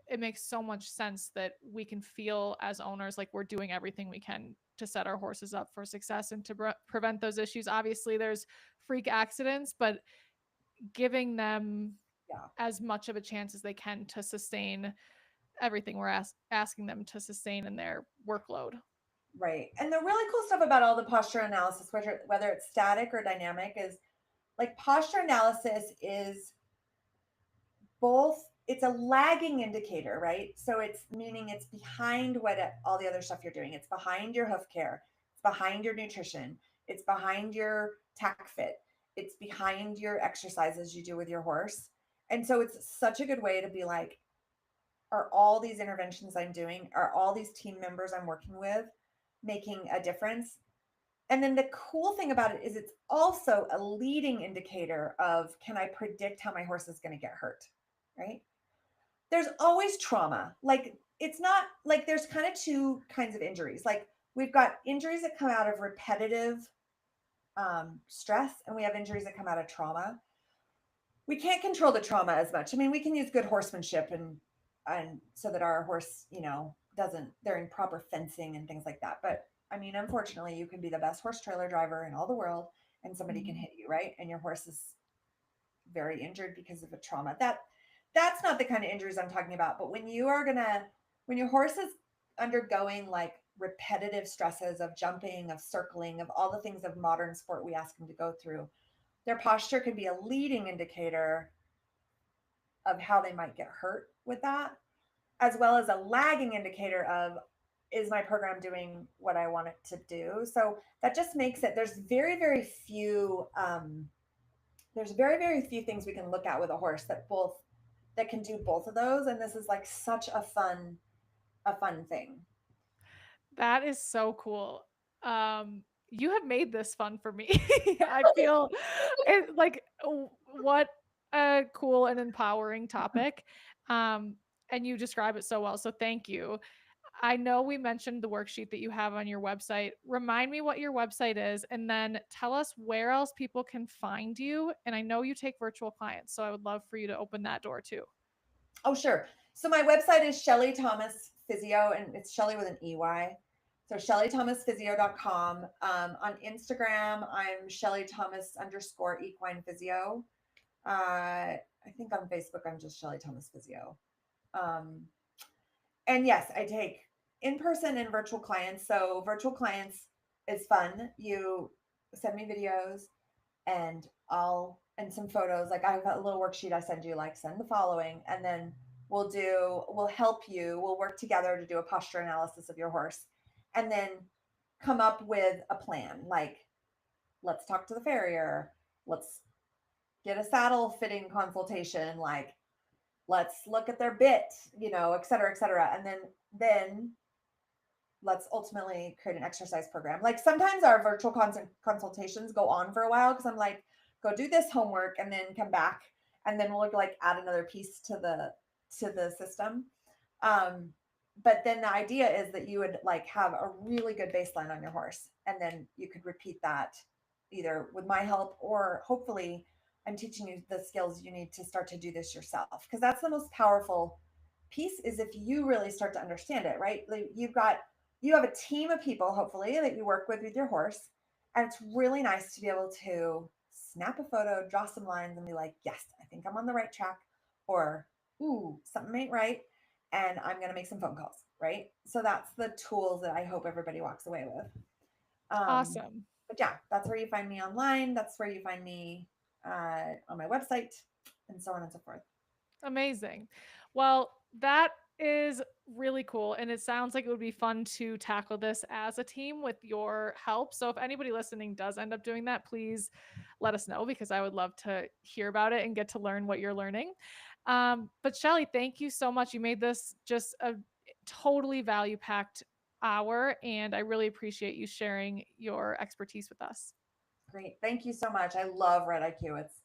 it makes so much sense that we can feel as owners like we're doing everything we can to set our horses up for success and to prevent those issues. Obviously, there's freak accidents, but giving them Yeah. as much of a chance as they can to sustain everything we're asking them to sustain in their workload. Right. And the really cool stuff about all the posture analysis, whether it's static or dynamic, is like posture analysis is both, it's a lagging indicator, right? So it's meaning it's behind all the other stuff you're doing. It's behind your hoof care, it's behind your nutrition, it's behind your tack fit, it's behind your exercises you do with your horse. And so it's such a good way to be like, are all these interventions I'm doing, are all these team members I'm working with making a difference? And then the cool thing about it is it's also a leading indicator of, can I predict how my horse is going to get hurt? Right? There's always trauma. Like it's not like there's kind of two kinds of injuries. Like we've got injuries that come out of repetitive stress, and we have injuries that come out of trauma. We can't control the trauma as much. I mean, we can use good horsemanship and so that our horse, doesn't, they're in proper fencing and things like that. But I mean, unfortunately, you can be the best horse trailer driver in all the world and somebody can Mhm. hit you, right? And your horse is very injured because of a trauma. That's not the kind of injuries I'm talking about. But when your horse is undergoing like repetitive stresses of jumping, of circling, of all the things of modern sport we ask them to go through, their posture can be a leading indicator of how they might get hurt with that, as well as a lagging indicator of, is my program doing what I want it to do? So that just makes it, there's very, very few things we can look at with a horse that can do both of those. And this is like such a fun a fun thing. That is so cool. You have made this fun for me. I feel it like what a cool and empowering topic. Um, and you describe it so well. So thank you. I know we mentioned the worksheet that you have on your website. Remind me what your website is and then tell us where else people can find you. And I know you take virtual clients, so I would love for you to open that door too. Oh, sure. So my website is Shelley Thomas Physio, and it's Shelley with an EY. So ShelleyThomasPhysio.com. On Instagram, I'm Shelley Thomas underscore equine physio. I think on Facebook, I'm just Shelley Thomas Physio. Um, and yes, I take in person and virtual clients. So virtual clients is fun. You send me videos and and some photos. Like I have a little worksheet I send you, like send the following, and then we'll help you. We'll work together to do a posture analysis of your horse, and then come up with a plan. Like let's talk to the farrier. Let's get a saddle fitting consultation. Like let's look at their bit, et cetera, et cetera. And then let's ultimately create an exercise program. Like sometimes our virtual consultations go on for a while because I'm like, go do this homework and then come back, and then we'll like add another piece to the system. Um, but then the idea is that you would like have a really good baseline on your horse, and then you could repeat that either with my help, or hopefully I'm teaching you the skills you need to start to do this yourself, because that's the most powerful piece, is if you really start to understand it, right? Like you have a team of people, hopefully, that you work with your horse. And it's really nice to be able to snap a photo, draw some lines, and be like, yes, I think I'm on the right track. Or, ooh, something ain't right. And I'm going to make some phone calls, right? So that's the tools that I hope everybody walks away with. Awesome. But yeah, that's where you find me online. That's where you find me on my website, and so on and so forth. Amazing. Well, that is really cool. And it sounds like it would be fun to tackle this as a team with your help. So if anybody listening does end up doing that, please let us know because I would love to hear about it and get to learn what you're learning. But Shelly, thank you so much. You made this just a totally value packed hour. And I really appreciate you sharing your expertise with us. Great. Thank you so much. I love Red IQ. It's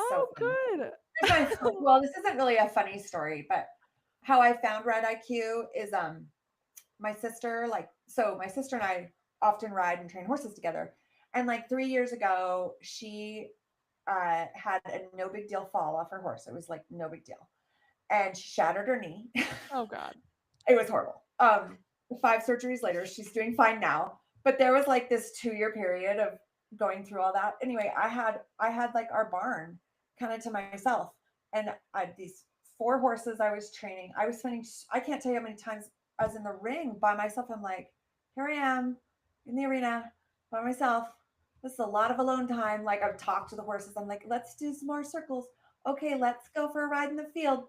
so Oh, fun. good. Here's my well, this isn't really a funny story, but how I found Red IQ is my sister, my sister and I often ride and train horses together. And like 3 years ago, she had a no big deal fall off her horse. It was like no big deal. And she shattered her knee. Oh, God. It was horrible. 5 surgeries later, she's doing fine now. But there was like this 2 year period of going through all that. Anyway, I had like our barn kind of to myself, and I had these 4 horses I was training. I was spending, I can't tell you how many times I was in the ring by myself. I'm like, here I am in the arena by myself. This is a lot of alone time. Like I've talked to the horses. I'm like, let's do some more circles. Okay, let's go for a ride in the field.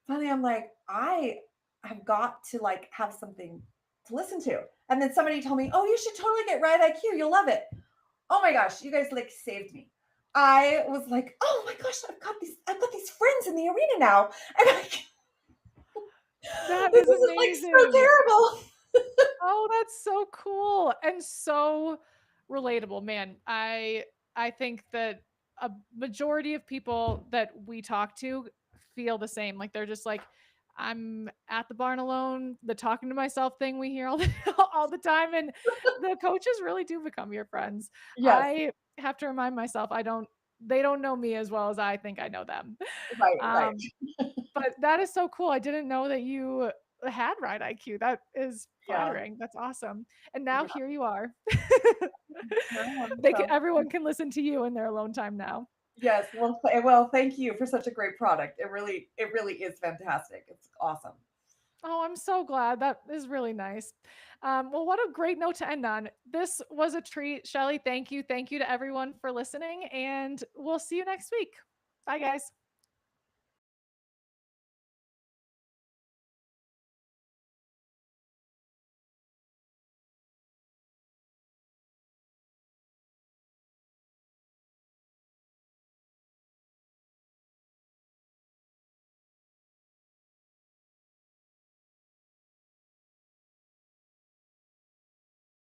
Finally, I'm like, I've got to like have something to listen to. And then somebody told me, oh, you should totally get Ride IQ. You'll love it. Oh my gosh, you guys like saved me. I was like, oh my gosh, I've got these friends in the arena now. And That this is isn't like so amazing. terrible. Oh, that's so cool and so relatable, man. I think that a majority of people that we talk to feel the same. Like they're just like, I'm at the barn alone. The talking to myself thing we hear all the all the time, and the coaches really do become your friends. Yes, I have to remind myself I don't. They don't know me as well as I think I know them. right, right. Um, but that is so cool. I didn't know that you had ride IQ. That is Yeah, flattering. That's awesome. And now yeah. here you are. Here I am. They can, So everyone can listen to you in their alone time now. yes, well, thank you for such a great product. It really is fantastic. It's awesome. Oh, I'm so glad. That is really nice. Well, what a great note to end on. This was a treat. Shelly, thank you. Thank you to everyone for listening, and we'll see you next week. Bye, guys.